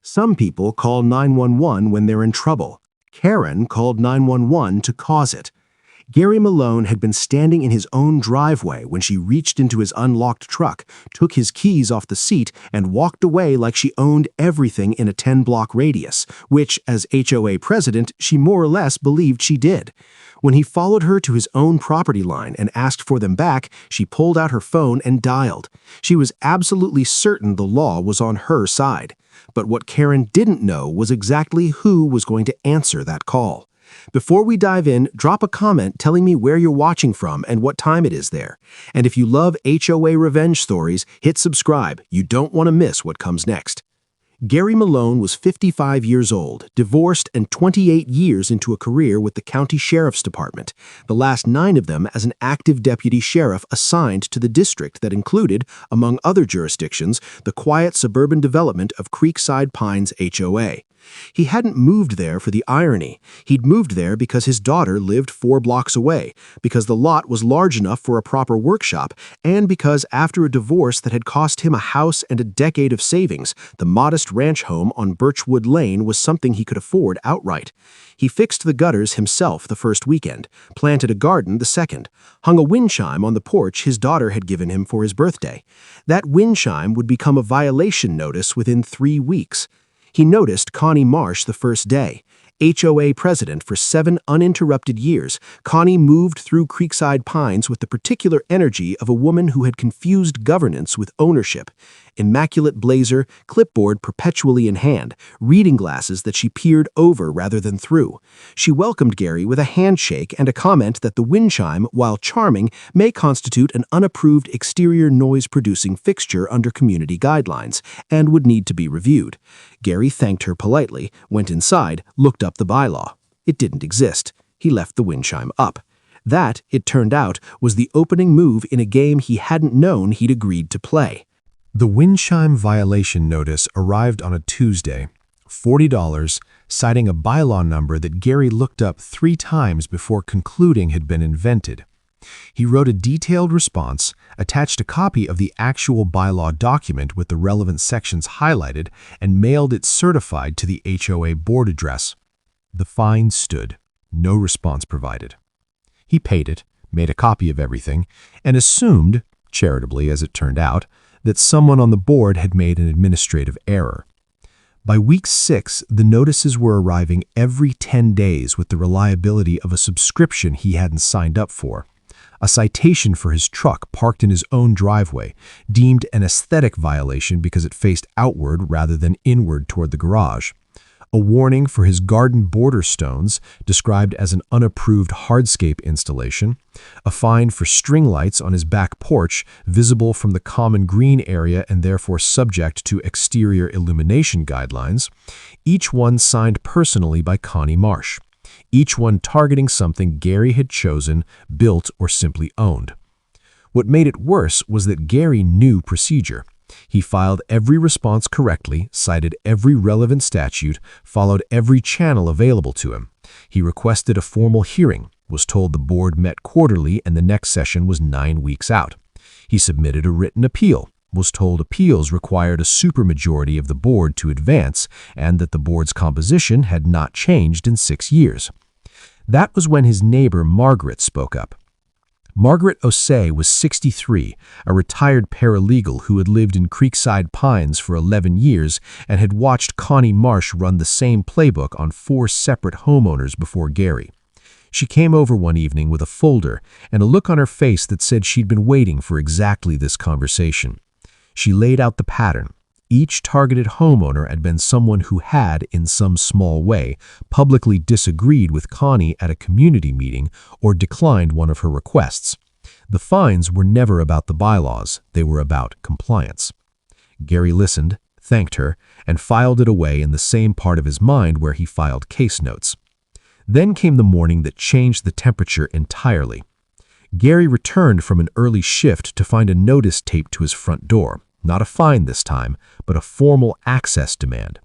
Some people call 911 when they're in trouble. Karen called 911 to cause it. Gary Malone had been standing in his own driveway when she reached into his unlocked truck, took his keys off the seat, and walked away like she owned everything in a 10-block radius, which, as HOA president, she more or less believed she did. When he followed her to his own property line and asked for them back, she pulled out her phone and dialed. She was absolutely certain the law was on her side. But what Karen didn't know was exactly who was going to answer that call. Before we dive in, drop a comment telling me where you're watching from and what time it is there. And if you love HOA revenge stories, hit subscribe. You don't want to miss what comes next. Gary Malone was 55 years old, divorced, and 28 years into a career with the county sheriff's department, the last 9 of them as an active deputy sheriff assigned to the district that included, among other jurisdictions, the quiet suburban development of Creekside Pines HOA. He hadn't moved there for the irony. He'd moved there because his daughter lived 4 blocks away, because the lot was large enough for a proper workshop, and because after a divorce that had cost him a house and a decade of savings, the modest ranch home on Birchwood Lane was something he could afford outright. He fixed the gutters himself the first weekend, planted a garden the second, hung a wind chime on the porch his daughter had given him for his birthday. That wind chime would become a violation notice within 3 weeks. He noticed Connie Marsh the first day. HOA president for 7 uninterrupted years, Connie moved through Creekside Pines with the particular energy of a woman who had confused governance with ownership. Immaculate blazer, clipboard perpetually in hand, reading glasses that she peered over rather than through. She welcomed Gary with a handshake and a comment that the wind chime, while charming, may constitute an unapproved exterior noise-producing fixture under community guidelines and would need to be reviewed. Gary thanked her politely, went inside, looked up the bylaw. It didn't exist. He left the wind chime up. That, it turned out, was the opening move in a game he hadn't known he'd agreed to play. The wind chime violation notice arrived on a Tuesday, $40, citing a bylaw number that Gary looked up 3 times before concluding had been invented. He wrote a detailed response, attached a copy of the actual bylaw document with the relevant sections highlighted, and mailed it certified to the HOA board address. The fine stood. No response provided. He paid it, made a copy of everything, and assumed, charitably as it turned out, that someone on the board had made an administrative error. By week 6, the notices were arriving every 10 days with the reliability of a subscription he hadn't signed up for. A citation for his truck parked in his own driveway, deemed an aesthetic violation because it faced outward rather than inward toward the garage. A warning for his garden border stones, described as an unapproved hardscape installation. A fine for string lights on his back porch, visible from the common green area and therefore subject to exterior illumination guidelines. Each one signed personally by Connie Marsh. Each one targeting something Gary had chosen, built, or simply owned. What made it worse was that Gary knew procedure. He filed every response correctly, cited every relevant statute, followed every channel available to him. He requested a formal hearing, was told the board met quarterly and the next session was 9 weeks out. He submitted a written appeal, was told appeals required a supermajority of the board to advance and that the board's composition had not changed in 6 years. That was when his neighbor Margaret spoke up. Margaret Osei was 63, a retired paralegal who had lived in Creekside Pines for 11 years and had watched Connie Marsh run the same playbook on 4 separate homeowners before Gary. She came over one evening with a folder and a look on her face that said she'd been waiting for exactly this conversation. She laid out the pattern. Each targeted homeowner had been someone who had, in some small way, publicly disagreed with Connie at a community meeting or declined one of her requests. The fines were never about the bylaws, they were about compliance. Gary listened, thanked her, and filed it away in the same part of his mind where he filed case notes. Then came the morning that changed the temperature entirely. Gary returned from an early shift to find a notice taped to his front door. Not a fine this time, but a formal access demand.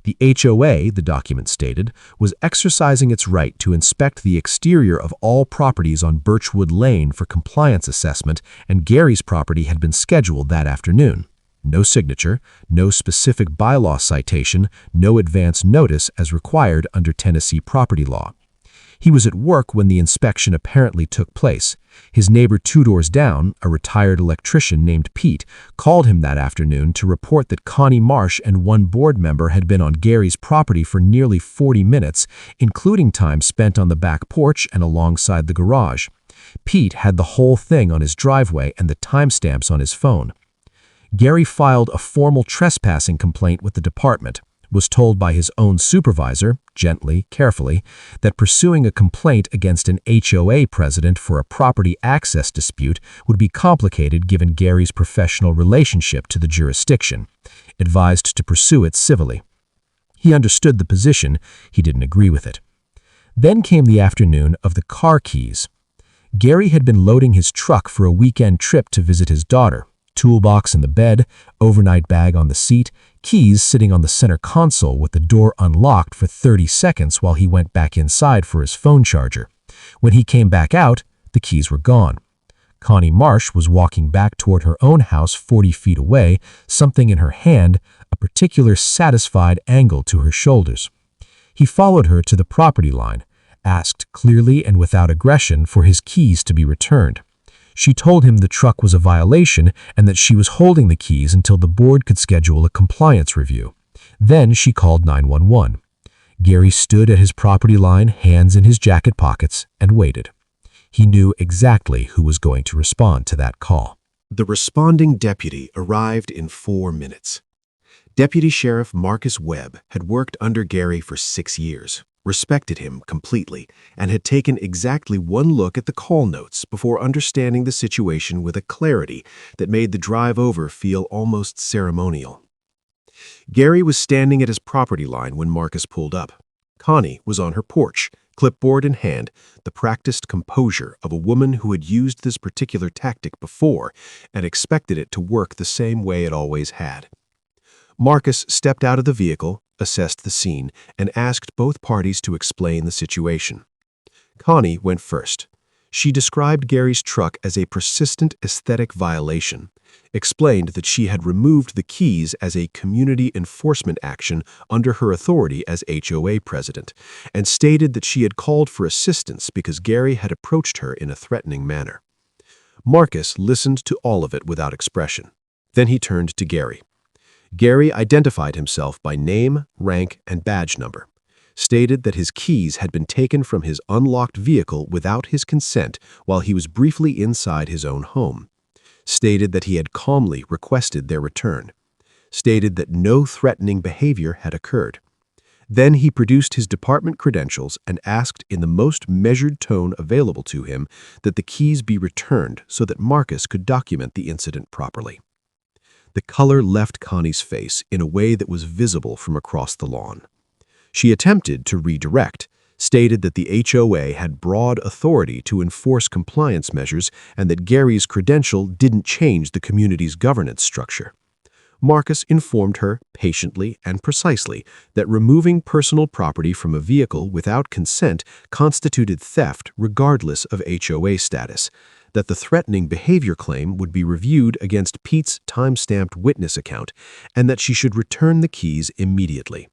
The HOA, the document stated, was exercising its right to inspect the exterior of all properties on Birchwood Lane for compliance assessment, and Gary's property had been scheduled that afternoon. no signature, no specific bylaw citation, no advance notice as required under Tennessee property law. He was at work when the inspection apparently took place. His neighbor 2 doors down, a retired electrician named Pete, called him that afternoon to report that Connie Marsh and one board member had been on Gary's property for nearly 40 minutes, including time spent on the back porch and alongside the garage. Pete had the whole thing on his driveway and the timestamps on his phone. Gary filed a formal trespassing complaint with the department, was told by his own supervisor, gently, carefully, that pursuing a complaint against an HOA president for a property access dispute would be complicated given Gary's professional relationship to the jurisdiction, advised to pursue it civilly. He understood the position, he didn't agree with it. Then came the afternoon of the car keys. Gary had been loading his truck for a weekend trip to visit his daughter. Toolbox in the bed, overnight bag on the seat, keys sitting on the center console with the door unlocked for 30 seconds while he went back inside for his phone charger. When he came back out, the keys were gone. Connie Marsh was walking back toward her own house 40 feet away, something in her hand, a particular satisfied angle to her shoulders. He followed her to the property line, asked clearly and without aggression for his keys to be returned. She told him the truck was a violation and that she was holding the keys until the board could schedule a compliance review. Then she called 911. Gary stood at his property line, hands in his jacket pockets, and waited. He knew exactly who was going to respond to that call. The responding deputy arrived in 4 minutes. Deputy Sheriff Marcus Webb had worked under Gary for 6 years, respected him completely, and had taken exactly one look at the call notes before understanding the situation with a clarity that made the drive over feel almost ceremonial. Gary was standing at his property line when Marcus pulled up. Connie was on her porch, clipboard in hand, the practiced composure of a woman who had used this particular tactic before and expected it to work the same way it always had. Marcus stepped out of the vehicle, assessed the scene, and asked both parties to explain the situation. Connie went first. She described Gary's truck as a persistent aesthetic violation, explained that she had removed the keys as a community enforcement action under her authority as HOA president, and stated that she had called for assistance because Gary had approached her in a threatening manner. Marcus listened to all of it without expression. Then he turned to Gary. Gary identified himself by name, rank, and badge number, stated that his keys had been taken from his unlocked vehicle without his consent while he was briefly inside his own home, stated that he had calmly requested their return, stated that no threatening behavior had occurred. Then he produced his department credentials and asked in the most measured tone available to him that the keys be returned so that Marcus could document the incident properly. The color left Connie's face in a way that was visible from across the lawn. She attempted to redirect, stated that the HOA had broad authority to enforce compliance measures and that Gary's credential didn't change the community's governance structure. Marcus informed her patiently and precisely that removing personal property from a vehicle without consent constituted theft regardless of HOA status, that the threatening behavior claim would be reviewed against Pete's time-stamped witness account, and that she should return the keys immediately.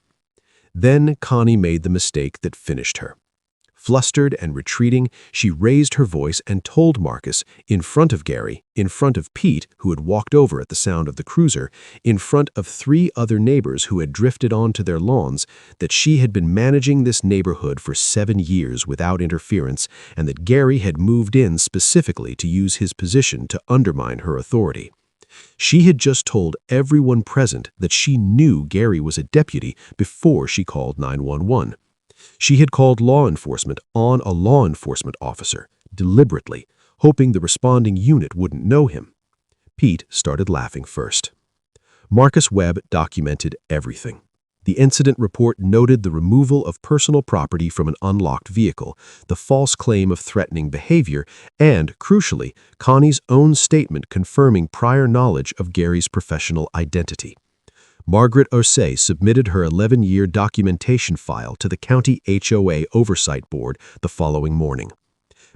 Then Connie made the mistake that finished her. Flustered and retreating, she raised her voice and told Marcus, in front of Gary, in front of Pete, who had walked over at the sound of the cruiser, in front of 3 other neighbors who had drifted onto their lawns, that she had been managing this neighborhood for 7 years without interference, and that Gary had moved in specifically to use his position to undermine her authority. She had just told everyone present that she knew Gary was a deputy before she called 911. She had called law enforcement on a law enforcement officer, deliberately, hoping the responding unit wouldn't know him. Pete started laughing first. Marcus Webb documented everything. The incident report noted the removal of personal property from an unlocked vehicle, the false claim of threatening behavior, and, crucially, Connie's own statement confirming prior knowledge of Gary's professional identity. Margaret Osei submitted her 11-year documentation file to the County HOA Oversight Board the following morning.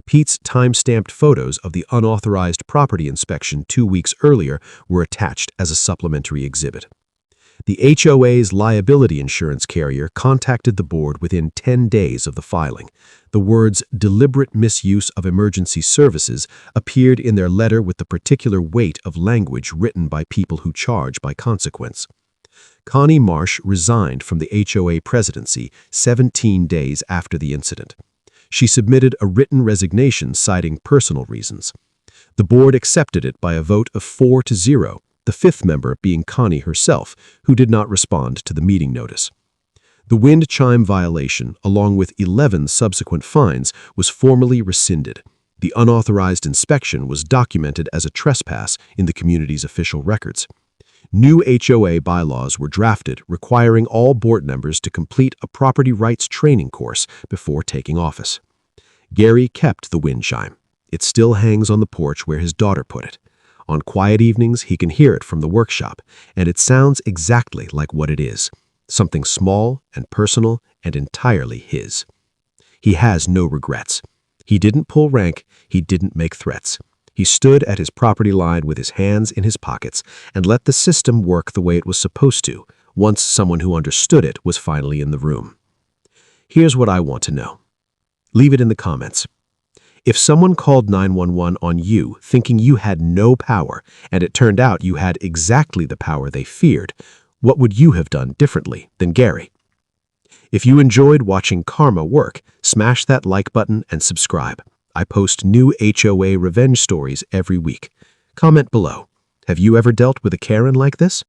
Pete's time-stamped photos of the unauthorized property inspection 2 weeks earlier were attached as a supplementary exhibit. The HOA's liability insurance carrier contacted the board within 10 days of the filing. The words "deliberate misuse of emergency services" appeared in their letter with the particular weight of language written by people who charge by consequence. Connie Marsh resigned from the HOA presidency 17 days after the incident. She submitted a written resignation citing personal reasons. The board accepted it by a vote of 4-0, the fifth member being Connie herself, who did not respond to the meeting notice. The wind chime violation, along with 11 subsequent fines, was formally rescinded. The unauthorized inspection was documented as a trespass in the community's official records. New HOA bylaws were drafted requiring all board members to complete a property rights training course before taking office. Gary kept the wind chime. It still hangs on the porch where his daughter put it. On quiet evenings, he can hear it from the workshop, and it sounds exactly like what it is, something small and personal and entirely his. He has no regrets. He didn't pull rank, he didn't make threats. He stood at his property line with his hands in his pockets and let the system work the way it was supposed to, once someone who understood it was finally in the room. Here's what I want to know. Leave it in the comments. If someone called 911 on you thinking you had no power, and it turned out you had exactly the power they feared, what would you have done differently than Gary? If you enjoyed watching karma work, smash that like button and subscribe. I post new HOA revenge stories every week. Comment below. Have you ever dealt with a Karen like this?